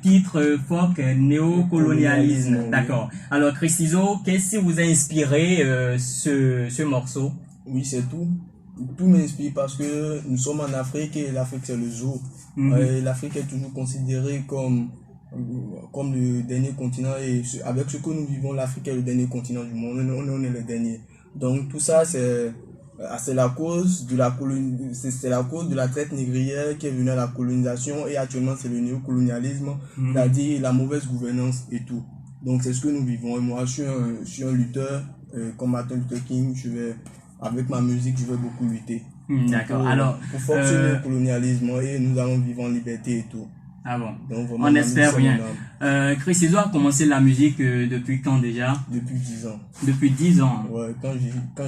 titre folk néocolonialisme. Oui. D'accord. Alors, Christizo, qu'est-ce qui vous a inspiré ce morceau? Oui, c'est tout. Tout m'inspire parce que nous sommes en Afrique et l'Afrique c'est le zoo. L'Afrique est toujours considérée comme le dernier continent et avec ce que nous vivons, l'Afrique est le dernier continent du monde. On est le dernier. Donc tout ça c'est la cause de c'est la cause de la traite négrière qui est venue à la colonisation et actuellement c'est le néocolonialisme, c'est-à-dire la mauvaise gouvernance et tout. Donc c'est ce que nous vivons. Et moi je suis un lutteur comme Martin Luther King. Avec ma musique, je vais beaucoup lutter. D'accord. Alors, pour forcer le colonialisme et nous allons vivre en liberté et tout. Ah bon. Donc, vraiment, on espère bien. Christizo a commencé la musique depuis quand déjà? Depuis 10 ans. Depuis 10 ans. Ouais, quand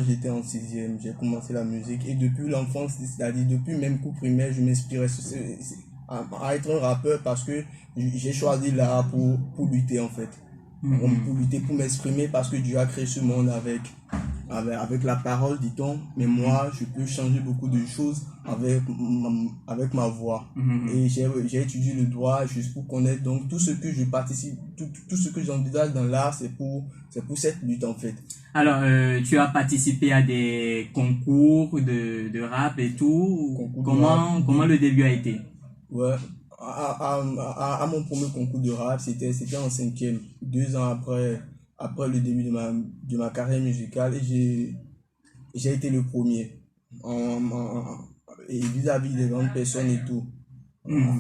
j'étais en 6e, j'ai commencé la musique et depuis l'enfance, c'est-à-dire depuis même cours primaire, je m'inspirais à être un rappeur parce que j'ai choisi l'art pour lutter en fait. Pour lutter, pour m'exprimer parce que Dieu a créé ce monde avec la parole, dit-on, mais moi, je peux changer beaucoup de choses avec ma voix. Et j'ai étudié le droit juste pour connaître. Donc, tout ce que je participe, tout ce que j'envisage dans l'art, c'est pour cette lutte, en fait. Alors, tu as participé à des concours de rap et tout. Comment le début a été? Ouais. À mon premier concours de rap, c'était en 5e, 2 ans après le début de ma carrière musicale, et j'ai été le premier et vis-à-vis des grandes personnes et tout.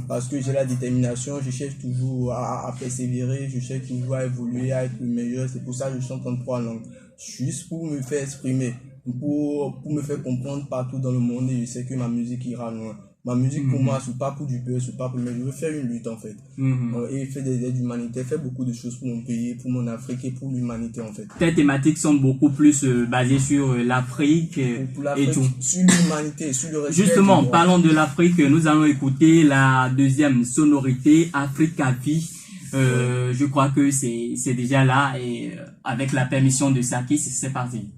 Parce que j'ai la détermination, je cherche toujours à persévérer, je cherche toujours à évoluer, à être le meilleur. C'est pour ça que je chante en 3 langues, juste pour me faire exprimer, pour me faire comprendre partout dans le monde, et je sais que ma musique ira loin. Ma musique pour moi, c'est pas pour du beurre, c'est pas pour, mais je veux faire une lutte en fait. Et faire des aides humanitaires, faire beaucoup de choses pour mon pays, pour mon Afrique et pour l'humanité en fait. Tes thématiques sont beaucoup plus basées sur l'Afrique et tout. Sur l'humanité, sur le respect. Justement, parlons de l'Afrique, nous allons écouter la deuxième sonorité, Africa Vie. Je crois que c'est déjà là et avec la permission de Sakis, c'est parti.